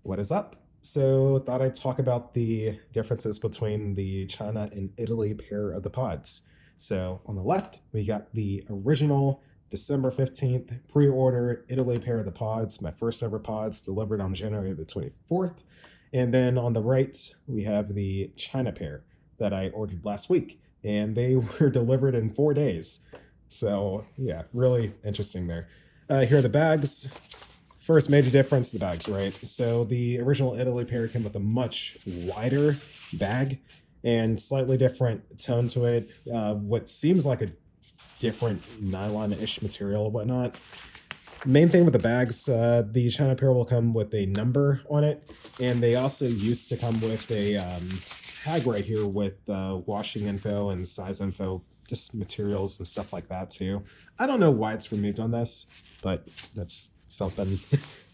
What is up? So, thought I'd talk about the differences between the China and Italy pair of the pods. So, on the left, we got the original December 15th pre order Italy pair of the pods, my first ever pods delivered on January the 24th. And then on the right, we have the China pair that I ordered last week, and they were delivered in 4 days. So, yeah, really interesting there. Here are the bags. First major difference, the bags, right? So the original Italy pair came with a much wider bag and slightly different tone to it. What seems like a different nylon-ish material and whatnot. Main thing with the bags, the China pair will come with a number on it, and they also used to come with a tag right here with washing info and size info, just materials and stuff like that too. I don't know why it's removed on this, but that's something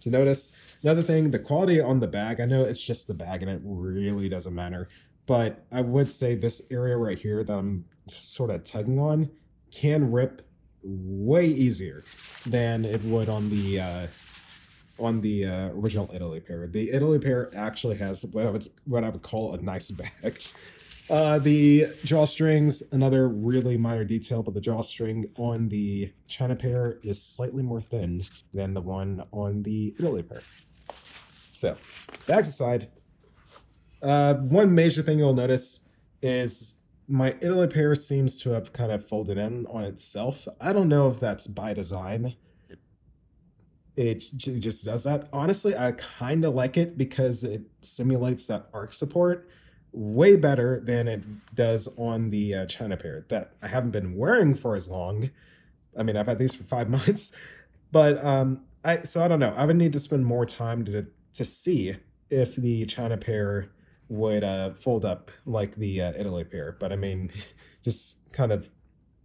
to notice. Another thing, the quality on the bag, I know it's just the bag and it really doesn't matter, but I would say this area right here that I'm sort of tugging on can rip way easier than it would on the original Italy pair. The Italy pair actually has what I would call a nice bag. The drawstrings, another really minor detail, but the drawstring on the China pair is slightly more thin than the one on the Italy pair. So, bags aside, one major thing you'll notice is my Italy pair seems to have kind of folded in on itself. I don't know if that's by design. It just does that. Honestly, I kind of like it because it simulates that arc support way better than it does on the China pair that I haven't been wearing for as long. I mean, I've had these for 5 months, but I don't know. I would need to spend more time to see if the China pair would fold up like the Italy pair. But I mean, just kind of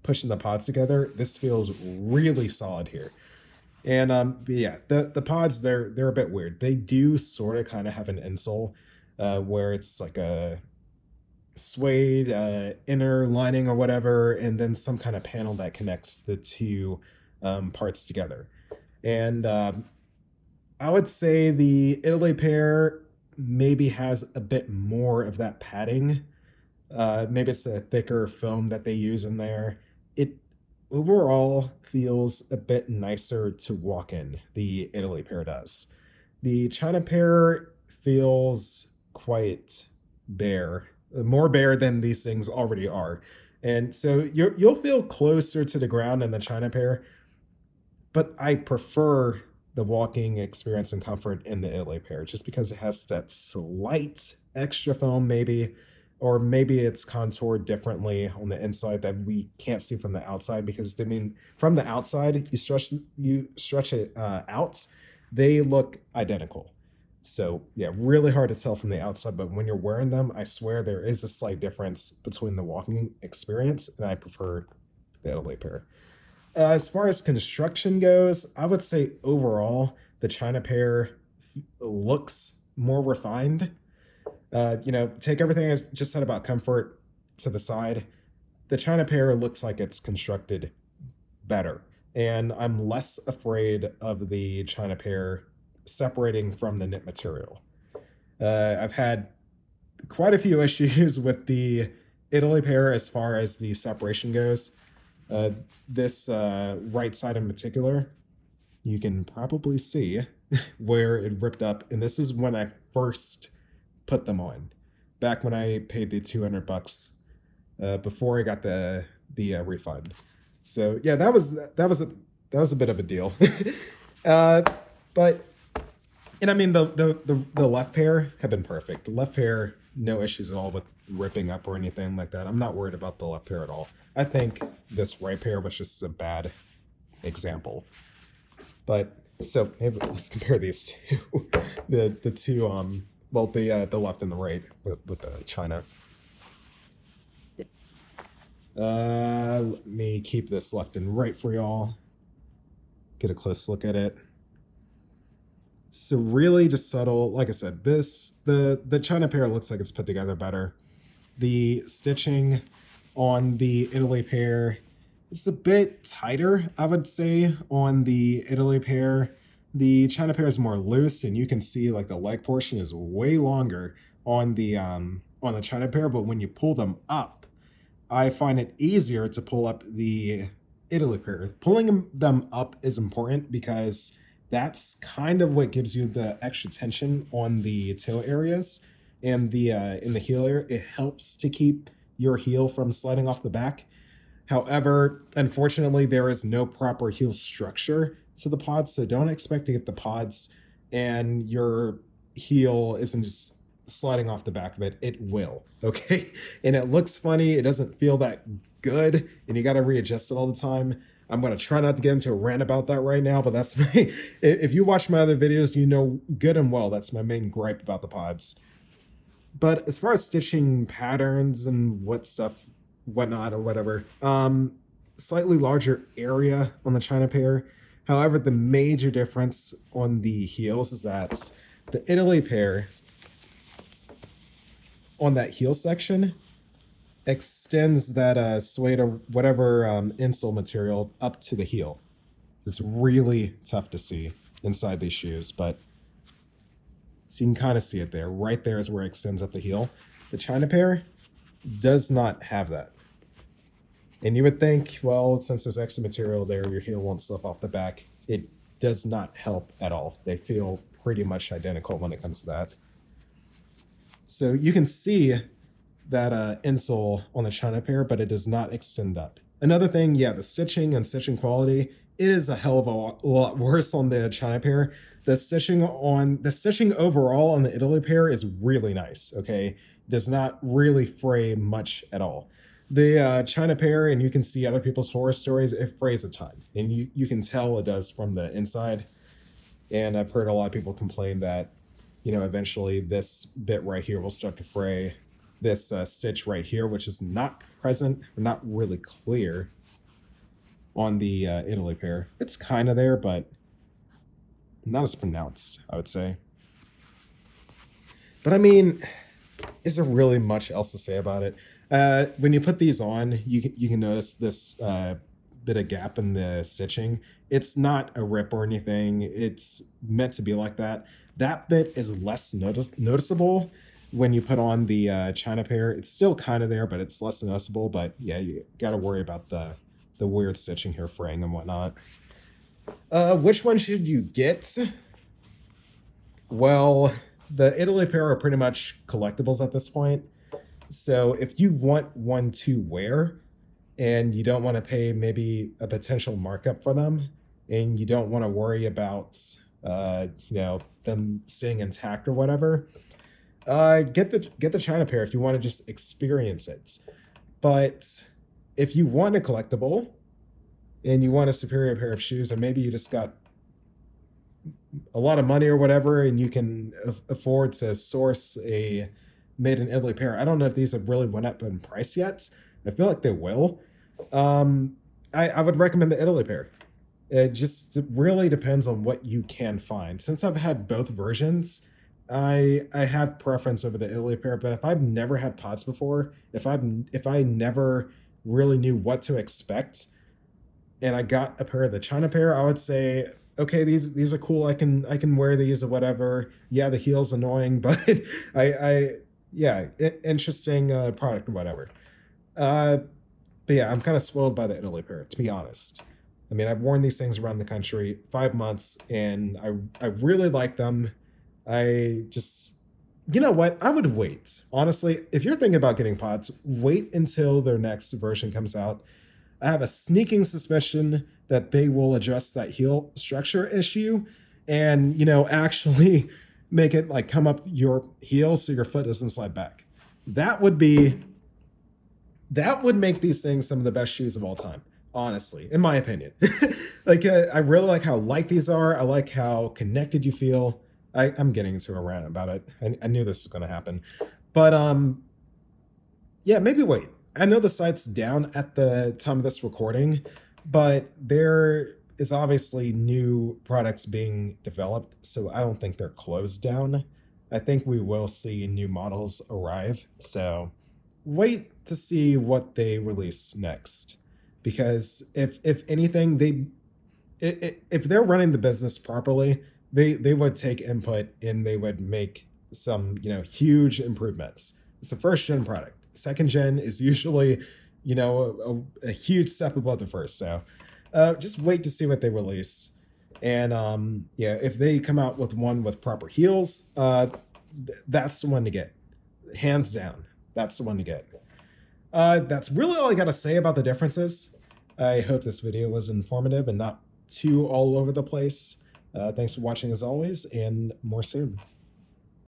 pushing the pods together, this feels really solid here. And but yeah, the pods they're a bit weird. They do sort of kind of have an insole where it's like a suede inner lining or whatever, and then some kind of panel that connects the two parts together. And I would say the Italy pair maybe has a bit more of that padding. Maybe it's a thicker foam that they use in there. It overall feels a bit nicer to walk in, the Italy pair does. The China pair feels quite bare, more bare than these things already are. And so you'll feel closer to the ground in the China pair, but I prefer the walking experience and comfort in the Italy pair just because it has that slight extra foam, maybe, or maybe it's contoured differently on the inside that we can't see from the outside. Because I mean, from the outside, you stretch it out, they look identical. So yeah, really hard to tell from the outside, but when you're wearing them, I swear there is a slight difference between the walking experience, and I prefer the Italy pair. As far as construction goes, I would say overall the China pair looks more refined. Take everything I just said about comfort to the side. The China pair looks like it's constructed better, and I'm less afraid of the China pair separating from the knit material. I've had quite a few issues with the Italy pair as far as the separation goes. Uh, this right side in particular, you can probably see where it ripped up, and this is when I first put them on, back when I paid the 200 bucks before I got the refund. So yeah, that was a bit of a deal. uh, but and I mean the left pair have been perfect. The left pair, no issues at all with ripping up or anything like that. I'm not worried about the left pair at all. I think this right pair was just a bad example. But so maybe let's compare these two. The two the left and the right with the China. Let me keep this left and right for y'all. Get a close look at it. So really just subtle. Like I said, the China pair looks like it's put together better. The stitching on the Italy pair is a bit tighter, I would say, on the Italy pair The China pair is more loose, and you can see like the leg portion is way longer on the China pair, but when you pull them up, I find it easier to pull up the Italy pair. Pulling them up is important because that's kind of what gives you the extra tension on the toe areas and the in the heel area. It helps to keep your heel from sliding off the back. However, unfortunately, there is no proper heel structure to the pods, so don't expect to get the pods and your heel isn't just sliding off the back of it. It will, okay? And it looks funny, it doesn't feel that good, and you got to readjust it all the time. I'm going to try not to get into a rant about that right now, but that's my, if you watch my other videos, you know good and well that's my main gripe about the pods. But as far as stitching patterns and whatnot or whatever, slightly larger area on the China pair. However, the major difference on the heels is that the Italy pair on that heel section extends that suede or whatever insole material up to the heel. It's really tough to see inside these shoes, but so you can kind of see it there. Right there is where it extends up the heel. The China pair does not have that. And you would think, well, since there's extra material there, your heel won't slip off the back. It does not help at all. They feel pretty much identical when it comes to that. So you can see that insole on the China pair, but it does not extend up. Another thing, yeah, the stitching and stitching quality, it is a hell of a lot worse on the China pair. The stitching overall on the Italy pair is really nice, okay? It does not really fray much at all. The China pair, and you can see other people's horror stories, it frays a ton. And you can tell it does from the inside. And I've heard a lot of people complain that, you know, eventually this bit right here will start to fray. This stitch right here, which is not present, or not really clear on the Italy pair. It's kind of there, but not as pronounced, I would say. But I mean, is there really much else to say about it? When you put these on, you can notice this bit of gap in the stitching. It's not a rip or anything. It's meant to be like that. That bit is less noticeable when you put on the China pair. It's still kind of there, but it's less noticeable. But yeah, you got to worry about the weird stitching here, fraying and whatnot. Which one should you get? Well, the Italy pair are pretty much collectibles at this point. So if you want one to wear and you don't want to pay maybe a potential markup for them, and you don't want to worry about them staying intact or whatever, get the China pair if you want to just experience it. But if you want a collectible and you want a superior pair of shoes, and maybe you just got a lot of money or whatever, and you can afford to source a made in Italy pair. I don't know if these have really went up in price yet. I feel like they will. I would recommend the Italy pair. It really depends on what you can find. Since I've had both versions, I have preference over the Italy pair. But if I've never had PODS before, if I never really knew what to expect, and I got a pair of the China pair, I would say, okay, these are cool. I can wear these or whatever. Yeah, the heel's annoying, but interesting product or whatever. But yeah, I'm kind of spoiled by the Italy pair, to be honest. I mean, I've worn these things around the country 5 months, and I really like them. I just, you know what? I would wait. Honestly, if you're thinking about getting PODS, wait until their next version comes out. I have a sneaking suspicion that they will address that heel structure issue and, actually make it like come up your heel so your foot doesn't slide back. That would make these things some of the best shoes of all time, honestly, in my opinion. I really like how light these are. I like how connected you feel. I'm getting into a rant about it. I knew this was going to happen. But yeah, maybe wait. I know the site's down at the time of this recording, but there is obviously new products being developed, so I don't think they're closed down. I think we will see new models arrive, so wait to see what they release next. Because if anything, If they're running the business properly, they would take input and they would make some, huge improvements. It's a first gen product. Second gen is usually, a huge step above the first. So just wait to see what they release. And yeah, if they come out with one with proper heels, that's the one to get. Hands down, that's the one to get. That's really all I got to say about the differences. I hope this video was informative and not too all over the place. Thanks for watching as always, and more soon.